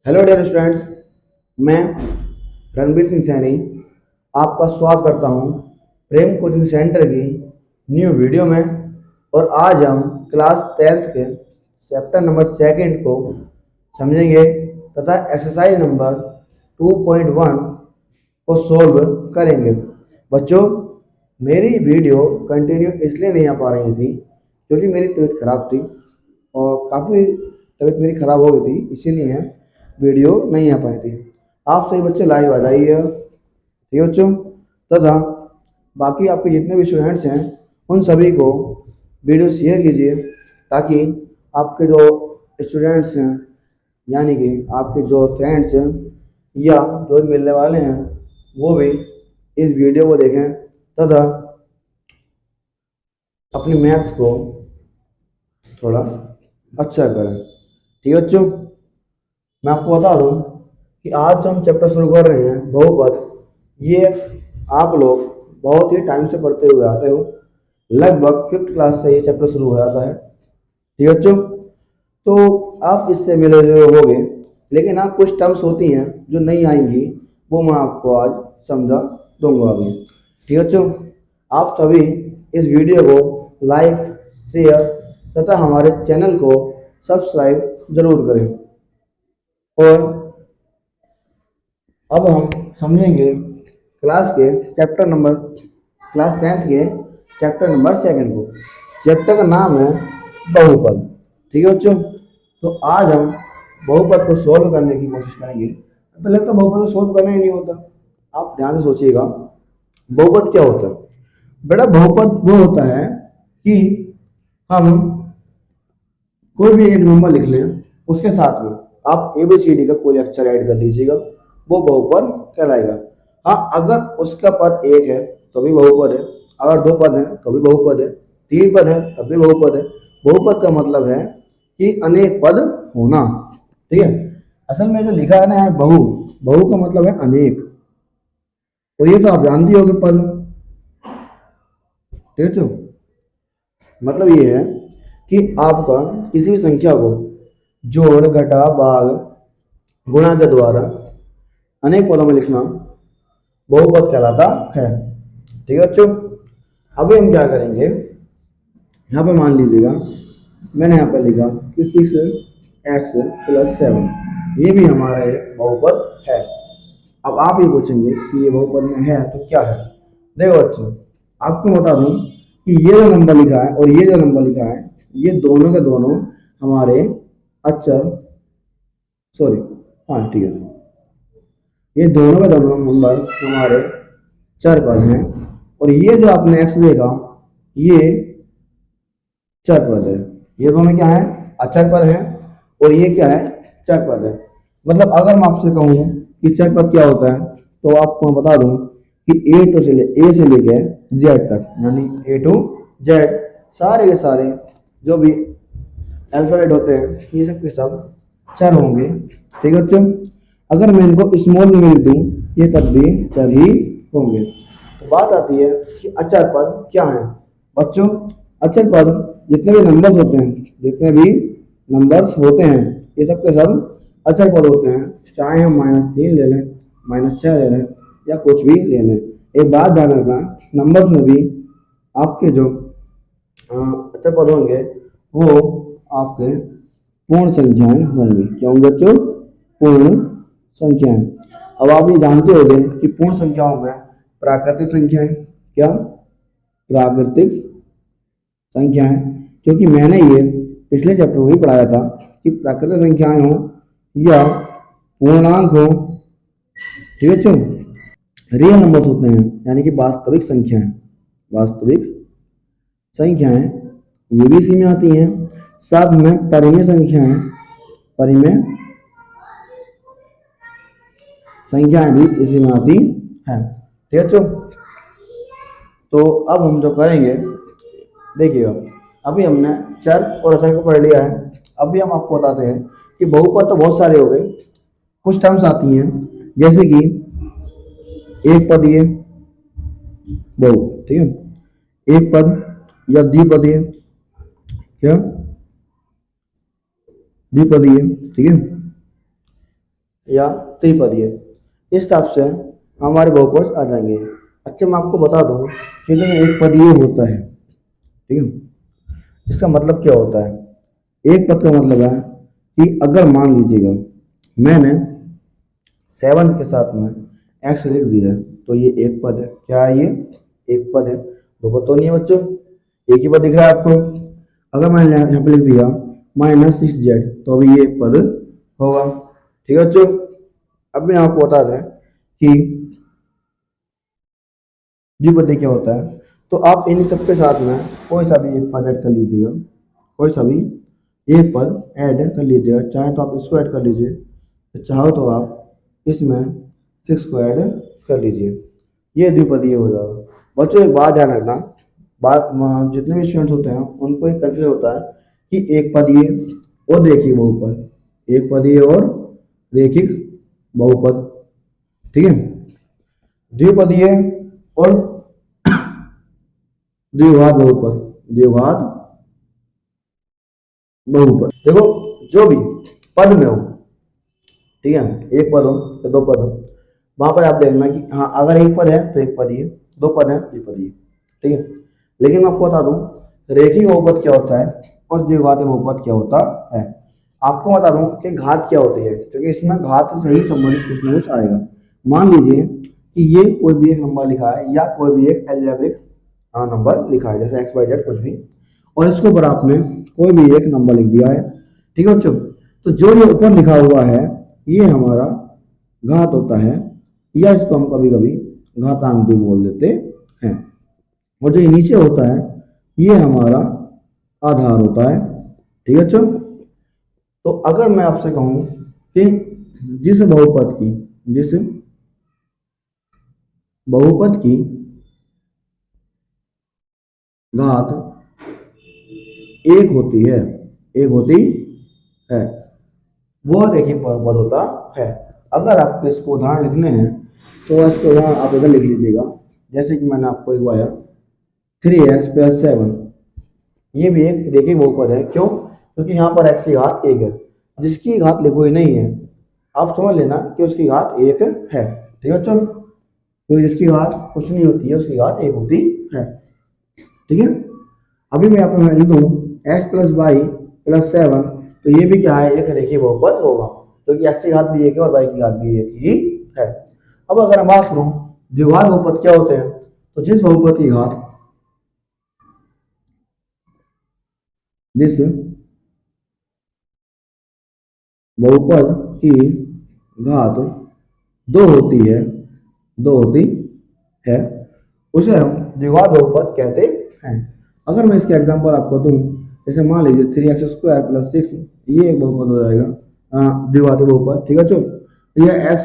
Hello dear students, मैं रणबीर सिंह सैनी आपका स्वागत करता हूं प्रेम कोचिंग सेंटर की न्यू वीडियो में। और आज हम क्लास 10th के चैप्टर नंबर सेकंड को समझेंगे तथा एक्सरसाइज नंबर 2.1 को सॉल्व करेंगे। बच्चों, मेरी वीडियो कंटिन्यू इसलिए नहीं आ पा रही थी क्योंकि मेरी तबीयत खराब थी और काफ़ी तबीयत मेरी खराब हो गई थी, इसीलिए वीडियो नहीं आ पाई थी। आप सभी बच्चे लाइव आ जाइए, ठीक है बच्चों। तथा बाकी आपके जितने भी स्टूडेंट्स हैं उन सभी को वीडियो शेयर कीजिए ताकि आपके जो स्टूडेंट्स हैं यानी कि आपके जो फ्रेंड्स हैं या जो मिलने वाले हैं वो भी इस वीडियो को देखें तथा अपनी मैथ्स को थोड़ा अच्छा करें। ठीक है बच्चों, मैं आपको बता दूं कि आज जो हम चैप्टर शुरू कर रहे हैं बहुपद, ये आप लोग बहुत ही टाइम से पढ़ते हुए आते हो, लगभग 5th क्लास से ये चैप्टर शुरू हो जाता है। ठीक है बच्चों, तो आप इससे मिले जुले होंगे, लेकिन आप कुछ टर्म्स होती हैं जो नहीं आएंगी, वो मैं आपको आज समझा दूंगा अभी। ठीक है बच्चों, आप सभी इस वीडियो को लाइक, शेयर तथा हमारे चैनल को सब्सक्राइब जरूर करें। और अब हम समझेंगे क्लास 10th के चैप्टर नंबर सेकंड को। चैप्टर का नाम है बहुपद। ठीक है बच्चों, तो आज हम बहुपद को सॉल्व करने की कोशिश करेंगे। पहले तो बहुपद को सॉल्व करना ही नहीं होता, आप ध्यान से सोचिएगा बहुपद क्या होता है। बेटा, बहुपद वो होता है कि हम कोई भी एक नंबर लिख लें, उसके साथ में आप ABCD का कोई अक्षर ऐड कर लीजिएगा, वो बहुपद कहलाएगा। हाँ, अगर उसका पद एक है तो भी बहुपद है, अगर दो पद है तो भी बहुपद है, तीन पद है तब भी बहुपद है। बहुपद का मतलब है कि अनेक पद होना। ठीक है, असल में जो लिखा है ना है बहु, बहु का मतलब है अनेक, और ये तो आप जानते होगे पद। ठीक है, मतलब ये है कि आपका किसी भी संख्या को जोड़, घटा, भाग, गुणा के द्वारा अनेक पदों में लिखना बहुपद कहलाता है। ठीक है बच्चों, अभी हम क्या करेंगे, यहाँ पे मान लीजिएगा मैंने यहाँ पर लिखा कि 6x + 7, ये भी हमारा एक बहुपद है। अब आप ये पूछेंगे कि ये बहुपद में है तो क्या है। देखो बच्चों, आपको बता दूं कि ये जो नंबर लिखा है और ये जो नंबर लिखा है, ये दोनों के दोनों हमारे अक्षर, सॉरी, हाँ ठीक है, ये दोनों के दोनों नंबर हमारे चर पद हैं। और ये जो आपने x देखा, ये चर पद है। ये दोनों क्या है, अचर पद है, और ये क्या है, चर पद है। मतलब अगर मैं आपसे कहूँ कि चर पद क्या होता है तो आपको बता दूं कि A से लेके Z तक, यानी A to Z सारे के सारे जो भी अल्फाबेट होते हैं ये सब के सब चर होंगे। ठीक है बच्चों, अगर मैं इनको स्मॉल में लिख दूं ये तब भी चर ही होंगे। तो बात आती है कि अचर पद क्या है। बच्चों, अचर पद जितने भी नंबर्स होते हैं, जितने भी नंबर्स होते हैं ये सब के सब अचर पद होते हैं, चाहे हम -3 ले लें, -6 ले लें या कुछ भी ले लें। एक बात ध्यान रखना, नंबर्स में भी आपके जो अचर पद होंगे वो आपके पूर्ण संख्याएं होंगी। क्या होंगे बच्चों? पूर्ण संख्याएं। अब आप ये जानते होंगे कि पूर्ण संख्याओं में प्राकृतिक संख्याएं, क्या प्राकृतिक संख्याएं, क्योंकि मैंने ये पिछले चैप्टर में ही पढ़ाया था कि प्राकृतिक संख्याएं हो या पूर्णांक हो, ठीक है बच्चों, रियल नंबर्स होते हैं, यानी कि वास्तविक संख्याएं। वास्तविक संख्याएं ये भी इसी में आती हैं, साथ में परिमेय संख्याएं, परिमेय संख्याएं भी इसी में आती हैं। ठीक है बच्चों, तो अब हम जो करेंगे, देखिएगा, अभी हमने चर और अचर को पढ़ लिया है। अभी हम आपको बताते हैं कि बहुपद तो बहुत सारे हो गए, कुछ टर्म्स आती हैं जैसे कि एक पदीय बहु, ठीक है, एक पद या द्विपदीय, क्या द्विपदीय, ठीक है, या त्रिपदीय, इस टाइप से हमारे बहुपद आ जाएंगे। अच्छा मैं आपको बता दूं कि जो एक पदीय होता है, ठीक है, इसका मतलब क्या होता है। एक पद का मतलब है कि अगर मान लीजिएगा मैंने 7 के साथ में एक्स लिख दिया तो ये एक पद है। क्या है ये? एक पद है। दो पद तो नहीं है बच्चों, एक ही पद दिख रहा है आपको। अगर मैंने यहाँ पे लिख दिया -6z तो अभी ये एक पद होगा। ठीक है बच्चों, अब मैं आपको बता दें कि द्विपदी क्या होता है। तो आप इन सब के साथ में कोई सा भी एक पद ऐड कर लीजिएगा, कोई सा भी एक पद ऐड कर लीजिएगा। चाहे तो आप इसको ऐड कर लीजिए, चाहो तो आप इसमें 6 को ऐड कर लीजिए, ये द्विपदीय हो जाएगा। बच्चों एक बात ध्यान रखना, जितने भी स्टूडेंट्स होते हैं उनको एक कंफ्यूजन होता है कि एक पदीय और रेखिक बहुपद, एक पदीय और रेखिक बहुपद, ठीक है, द्विपदीय और द्विघात बहुपद, द्विघात बहुपद। देखो जो भी पद में हो, ठीक है, एक पद हो या दो पद हो, वहां पर आप देखना कि हाँ अगर एक पद है तो एक पदीय, दो पद है द्विपदीय, ठीक है। लेकिन मैं आपको बता दूं रेखिक बहुपद क्या होता है और द्विघात बहुपद क्या होता है। आपको बता दूं कि घात क्या होती है, क्योंकि इसमें घात से ही संबंधित कुछ ना कुछ आएगा। मान लीजिए कि ये कोई भी एक नंबर लिखा है या कोई भी एक एल्जेब्रिक नंबर लिखा है, जैसे एक्स वाई जेड कुछ भी, और इसके ऊपर आपने कोई भी एक नंबर लिख दिया है, ठीक है बच्चों। तो जो ये ऊपर लिखा हुआ है ये हमारा घात होता है, या इसको हम कभी कभी घातांक भी बोल देते हैं। और जो ये नीचे होता है ये हमारा आधार होता है, ठीक है बच्चों। तो अगर मैं आपसे कहूं कि जिस बहुपद की घात एक होती है, एक होती है, वो रेखिक बहुपद होता है। अगर आपको इसको उदाहरण लिखने हैं तो इसको उदाहरण आप इधर लिख लीजिएगा, जैसे कि मैंने आपको लिखवाया 3x + 7, ये भी एक रेखिक बहुपद है। क्यों? क्योंकि यहाँ पर x की घात एक है, जिसकी घात लिखी हुई नहीं है आप समझ लेना कि उसकी घात एक है, ठीक है बच्चों। तो जिसकी घात कुछ नहीं होती है उसकी घात एक होती है, ठीक है। अभी मैं यहाँ पे लिख दूँ x + y + 7, तो ये भी क्या है, एक रेखीय बहुपद होगा, क्योंकि x की घात भी एक है और y की घात भी एक ही है। अब अगर हम बात करूं द्विघात बहुपद क्या होते हैं, तो जिस बहुपद की घात दो होती है उसे हम द्विघात बहुपद कहते हैं। अगर मैं इसके एग्जांपल आपको दूं, जैसे मान लीजिए 3x² + 6, ये एक बहुपद हो जाएगा, द्विघात बहुपद, ठीक है बच्चों। यह xy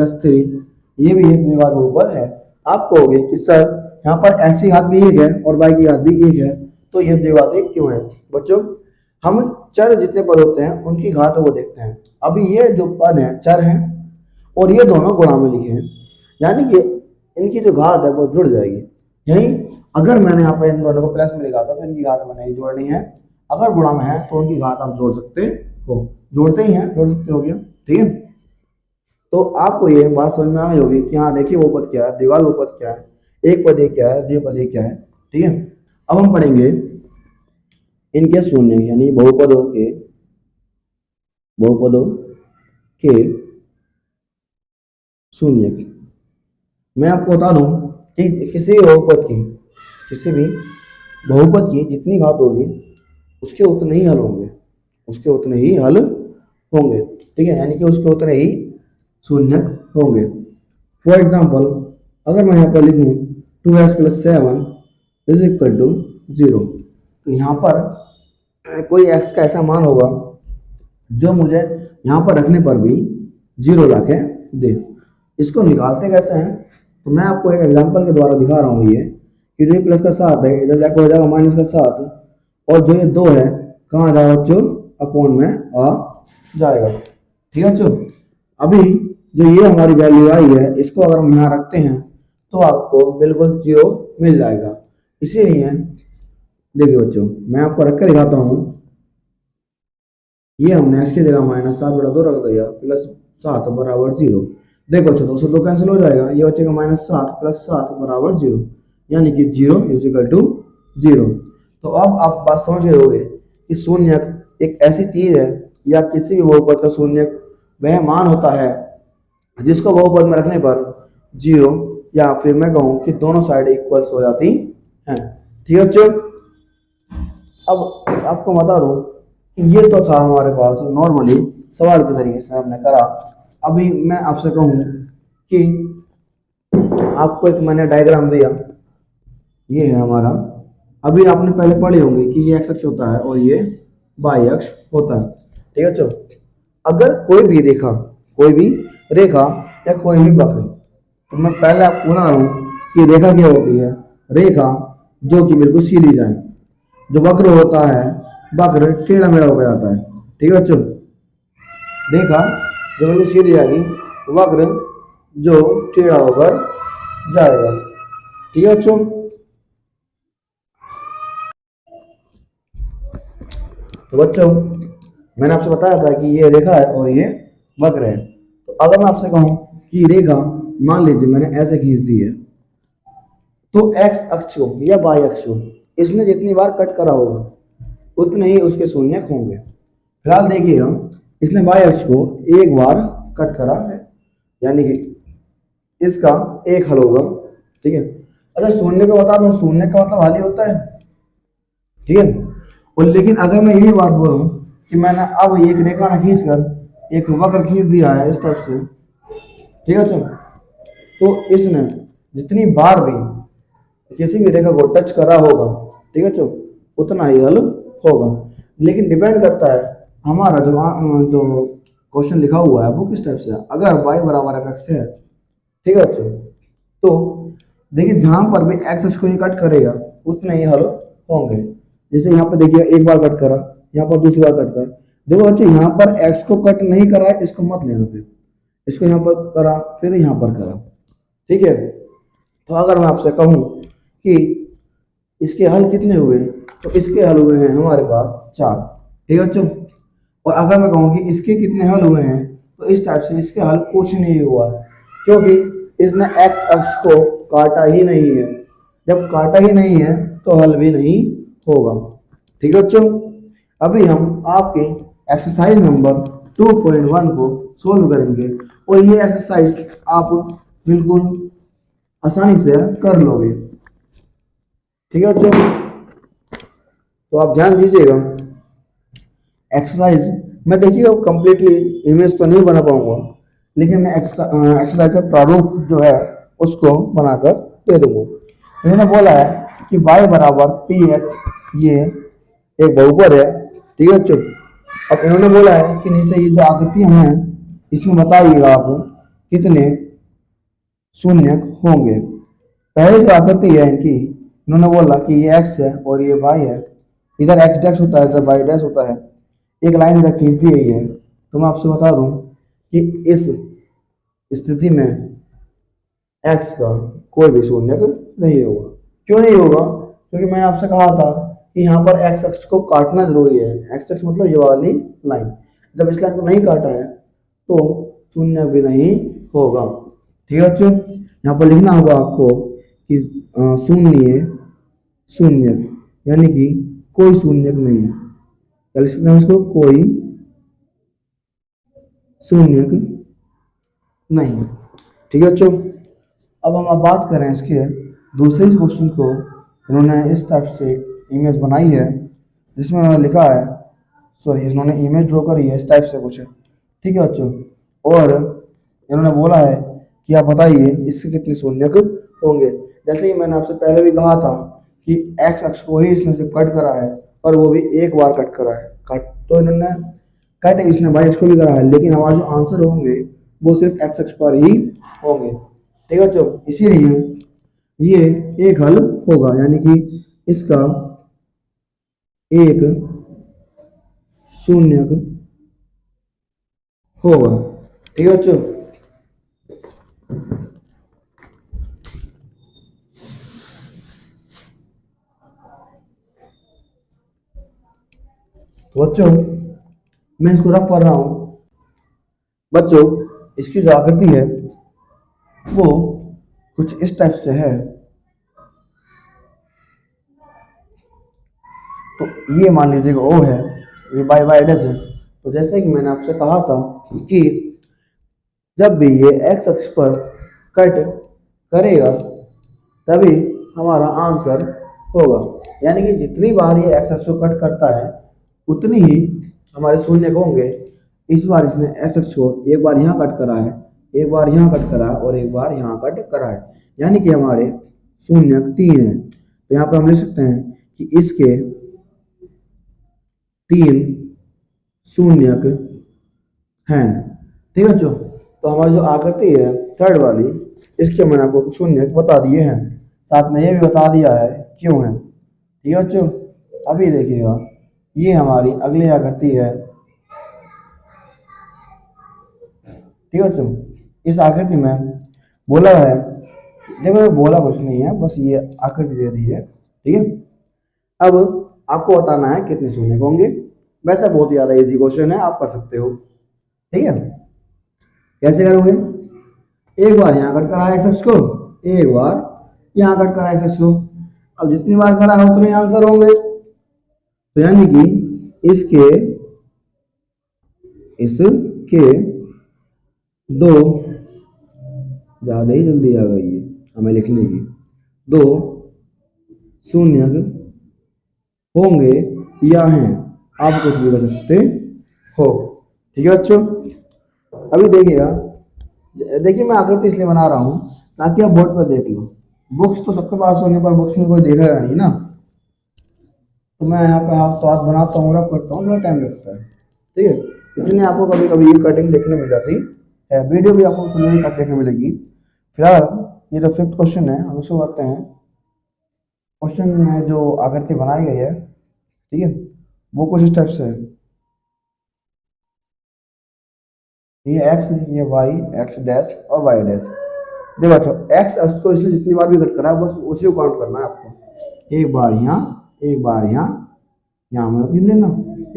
+ 3, ये भी एक द्विघात बहुपद है। आप कहोगे कि सर यहाँ पर x की घात भी एक है और y की घात भी एक है, तो ये द्विघात क्यों है? बच्चों हम चर जितने पद होते हैं उनकी घातों को देखते हैं। अभी ये जो पद है चर है और ये दोनों गुणा में लिखे हैं, यानी कि इनकी जो घात है वो जुड़ जाएगी। यही अगर मैंने यहाँ पर इन दोनों को प्लस में लिखा था तो इनकी घात में नहीं जोड़नी है, अगर गुणा में है तो उनकी घात आप जोड़ सकते हो, जोड़ते ही हैं, जोड़ सकते हो गया, ठीक है। तो आपको ये बात समझ में आ गई होगी कि हाँ देखिए बहुपद क्या है, द्विघात बहुपद क्या है, एक पदीय क्या है, द्विपदीय क्या है, ठीक है। अब हम पढ़ेंगे इनके शून्य, यानी बहुपदों के शून्य। मैं आपको बता दूं कि किसी भी बहुपद की जितनी घात होगी उसके उतने ही हल होंगे, ठीक है, यानी कि उसके उतने ही शून्य होंगे। फॉर एग्जाम्पल अगर मैं यहाँ पर लिखूँ 2x + 7 = 0, तो यहाँ पर कोई x का ऐसा मान होगा जो मुझे यहाँ पर रखने पर भी 0 ला के दे। इसको निकालते कैसे हैं, तो मैं आपको एक एग्जांपल के द्वारा दिखा रहा हूँ। ये कि जो प्लस का 7 है इधर जाकर हो जाएगा -7, और जो ये 2 है कहाँ जाएगा बच्चों, अपॉन में आ जाएगा, ठीक है बच्चों। अभी जो ये हमारी वैल्यू आई है इसको अगर हम यहाँ रखते हैं तो आपको बिल्कुल 0 मिल जाएगा। इसीलिए देखिए बच्चों मैं आपको रख के दिखाता हूँ ये हमने x की जगह -7/2 रख दिया, +7 बराबर 0। देखो अच्छा, 2 कैंसिल हो जाएगा, ये बचेगा -7 + 7 बराबर 0, यानी कि 0 = 0। तो अब आप बात समझ गए होंगे कि शून्यक एक ऐसी चीज है या किसी भी बहुपद का शून्यक वह मान होता है जिसको बहुपद में रखने पर 0, या फिर मैं कहूँ कि दोनों साइड इक्वल्स हो जाती हैं। ठीक है बच्चों, अब आपको बता दूं कि ये तो था हमारे पास नॉर्मली सवाल के तरीके से हमने करा। अभी मैं आपसे कहूँ कि आपको एक मैंने डायग्राम दिया, ये है हमारा। अभी आपने पहले पढ़े होंगे कि ये एक्स अक्ष होता है और ये वाई अक्ष होता है। ठीक है बच्चों, अगर कोई भी रेखा या कोई भी वक्र, तो मैं पहले आपको बता रहा हूँ कि रेखा क्या होती है। रेखा जो कि बिल्कुल सीधी जाए, जो वक्र होता है वक्र टेढ़ा मेढ़ा हो जाता है। ठीक है बच्चों, रेखा जो बिल्कुल सीधी जाएगी, वक्र जो टेढ़ा होकर जाएगा। ठीक है बच्चों, तो बच्चों मैंने आपसे बताया था कि ये रेखा है और ये वक्र है। तो अगर मैं आपसे कहूं कि रेखा मान लीजिए मैंने ऐसे खींच दी है, तो एक्स अक्ष को या वाई अक्ष को इसने जितनी बार कट करा होगा उतने ही उसके शून्यक होंगे। फिलहाल देखिएगा, इसने वाई अक्ष को एक बार कट करा है, यानी कि इसका एक हल होगा। ठीक है, अच्छा शून्य को बता दूं, शून्य का मतलब हल ही होता है। ठीक है, और लेकिन अगर मैं यही बात बोलूं कि मैंने अब एक रेखा ना खींच कर एक वक्र खींच दिया है इस टाइप से, ठीक है बच्चों, तो इसने जितनी बार भी किसी भी रेखा को टच करा होगा, ठीक है बच्चों, उतना ही हल होगा। लेकिन डिपेंड करता है हमारा जो क्वेश्चन लिखा हुआ है वो किस टाइप से है। अगर y बराबर fx है, ठीक है बच्चों, तो देखिए जहां पर भी एक्स को ये कट करेगा उतने ही हल होंगे। जैसे यहाँ पे देखिए एक बार कट करा, यहाँ पर दूसरी बार कट करा। देखो बच्चों, यहाँ पर एक्स को कट नहीं करा है, इसको मत लेना, फिर इसको यहाँ पर करा, फिर यहाँ पर करा। ठीक है, तो अगर मैं आपसे कहूँ कि इसके हल कितने हुए, तो इसके हल हुए हैं हमारे पास 4। ठीक है बच्चों, और अगर मैं कहूँ कि इसके कितने हल हुए हैं, तो इस टाइप से इसके हल कुछ नहीं हुआ है, क्योंकि इसने एक्स अक्ष को काटा ही नहीं है। जब काटा ही नहीं है तो हल भी नहीं होगा। ठीक है बच्चों, अभी हम आपके एक्सरसाइज नंबर 2.1 को सोल्व करेंगे, और ये एक्सरसाइज आप बिल्कुल आसानी से कर लोगे। ठीक है बच्चों, तो आप ध्यान दीजिएगा एक्सरसाइज। मैं देखिएगा कंप्लीटली इमेज तो नहीं बना पाऊंगा, लेकिन मैं एक्सरसाइज का प्रारूप जो है उसको बनाकर दे दूंगा। इन्होंने बोला है कि y बराबर पी एक्स, ये एक बहुपद है। ठीक है बच्चों, अब इन्होंने बोला है कि नीचे ये जो आकृतियां हैं इसमें बताइएगा आप कितने शून्यक होंगे। पहले जो आकृति है इनकी, इन्होंने बोला कि ये x है और ये y है, इधर x डैश होता है, इधर y डैश होता है, एक लाइन इधर खींच दी गई है। तो मैं आपसे बता दूं कि इस स्थिति में x का कोई भी शून्यक नहीं होगा। क्यों नहीं होगा? क्योंकि मैंने आपसे कहा था कि यहाँ पर x अक्ष को काटना जरूरी है। x अक्ष मतलब ये वाली लाइन, जब इस लाइन को नहीं काटा है तो शून्य भी नहीं होगा। ठीक है बच्चों, यहाँ पर लिखना होगा आपको कि शून्य शून्यक, यानी कि कोई शून्यक नहीं है। क्या लिख सकते हैं इसको? कोई शून्यक नहीं। ठीक है बच्चों, अब हम बात करें इसके दूसरे क्वेश्चन को। इन्होंने इस टाइप से इमेज बनाई है जिसमें उन्होंने लिखा है, सॉरी इन्होंने इमेज ड्रॉ करी है इस टाइप से कुछ। ठीक है बच्चों, और इन्होंने बोला है कि आप बताइए इसके कितने शून्यक होंगे। जैसे ही मैंने आपसे पहले भी कहा था कि एक्स अक्ष को ही इसने सिर्फ कट करा है, और वो भी एक बार कट करा है। कट तो इन्होंने कट इसने वाई अक्ष को भी करा है, लेकिन हमारे जो आंसर होंगे वो सिर्फ एक्स अक्ष पर ही होंगे। ठीक है बच्चों, इसीलिए ये एक हल होगा, यानी कि इसका एक शून्यक होगा। ठीक है बच्चों, तो बच्चों मैं इसको रफ कर रहा हूँ। बच्चों इसकी जो आकृति है वो कुछ इस टाइप से है। तो ये मान लीजिएगा ओ है, ये बाई बाई डैश है। तो जैसे कि मैंने आपसे कहा था कि जब भी ये एक्स अक्ष पर कट करेगा तभी हमारा आंसर होगा। यानी कि जितनी बार ये एक्स अक्ष को कट करता है उतनी ही हमारे शून्य होंगे। इस बार इसने एक्स अक्ष को एक बार यहाँ कट करा है, एक बार यहाँ कट करा है और एक बार यहाँ कट करा है, यानी कि हमारे शून्य 3 है। तो यहाँ पर हम लिख सकते हैं कि इसके 3 शून्यक हैं। ठीक है बच्चों, तो हमारी जो आकृति है थर्ड वाली, इसके मैंने आपको शून्यक बता दिए हैं, साथ में ये भी बता दिया है क्यों है। ठीक है बच्चों, अभी देखिएगा ये हमारी अगली आकृति है। ठीक है बच्चों, इस आकृति में बोला है, देखो बोला कुछ नहीं है, बस ये आकृति दे दी है। ठीक है, अब आपको बताना है कितने शून्य होंगे। वैसे बहुत ज़्यादा इजी क्वेश्चन है, आप कर सकते हो। ठीक है, कैसे करोगे? एक बार यहाँ कट करा एक्स अक्ष को, एक बार यहाँ कट करा एक्स अक्ष को। अब जितनी बार करा है उतने आंसर होंगे। तो यानी कि इसके 2 ज़्यादा ही जल्दी आ गई है हमें लिखने की, 2 शून्यक होंगे या हैं, आप कुछ भी कर सकते हो। ठीक है बच्चों, अभी देखिए मैं आकृति इसलिए बना रहा हूँ ताकि आप बोर्ड पर देख लो। बुक्स तो सबके पास होने पर बुक्स में कोई देखेगा नहीं ना, तो मैं यहाँ पे हाथ तो हाथ बनाता हूँ, रब करता हूँ, थोड़ा टाइम लगता है। ठीक है, इसलिए आपको कभी कभी ये कटिंग देखने मिल जाती है, वीडियो भी आपको थोड़ी कट देखने मिलेगी। फिलहाल ये जो 5th क्वेश्चन है हम उसको करते हैं। क्वेश्चन में जो आकृति बनाई गई है, ठीक है, वो कुछ इस टाइप से है। ये एक्स, ये वाई, एक्स डैश और वाई डैश। देखो अच्छा, एक्स अक्ष को इसलिए जितनी बार भी कट करा है बस उसी को काउंट करना है आपको। एक बार यहाँ, एक बार यहाँ, यहाँ में गिन लेना,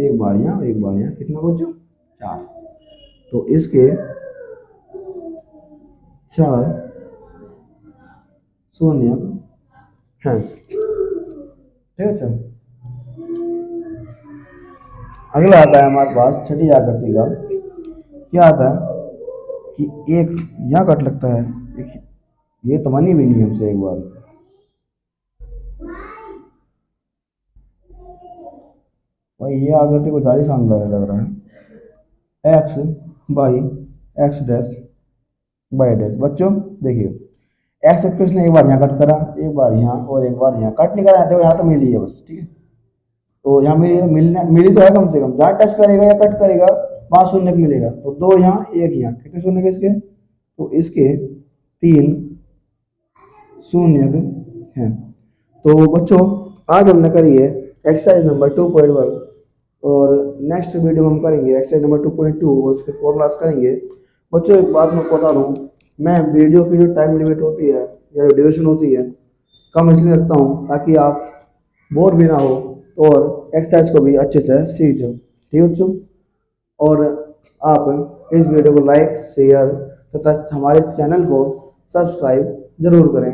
एक बार यहाँ, एक बार यहाँ, कितना बच्चों? 4। तो इसके 4 शून्य हैं। ठीक है, चलो अगला आता है हमारे पास छठी आकृति का। क्या आता है कि एक यहाँ कट लगता है, एक ये तो बनी भी नहीं हमसे। एक बार भाई ये आकृति को ज़्यादा शानदार लग रहा है। X by x dash by dash. बच्चों देखिए, एक्स एक्स ने एक बार यहाँ कट करा, एक बार यहाँ और एक बार यहाँ कट नहीं करा, देखो यहाँ तो मिली है बस। ठीक है, तो यहाँ मिली तो है कम से कम। जहाँ टच करेगा या कट करेगा वहाँ शून्य मिलेगा। तो 2 यहाँ, 1 यहाँ, कितने शून्य इसके? तो इसके 3 शून्य हैं। तो बच्चों आज हमने करी है एक्सरसाइज नंबर 2.1 और नेक्स्ट वीडियो में हम करेंगे एक्सरसाइज नंबर 2.2 और उसके फॉर्मूलाज करेंगे। बच्चों एक बात मैं बता दूँ, मैं वीडियो की जो टाइम लिमिट होती है या जो ड्यूरेशन होती है कम इसलिए रखता हूँ ताकि आप बोर भी ना हो और एक्सरसाइज को भी अच्छे से सीख जाओ। ठीक है बच्चों, और आप इस वीडियो को लाइक, शेयर तथा हमारे चैनल को सब्सक्राइब जरूर करें।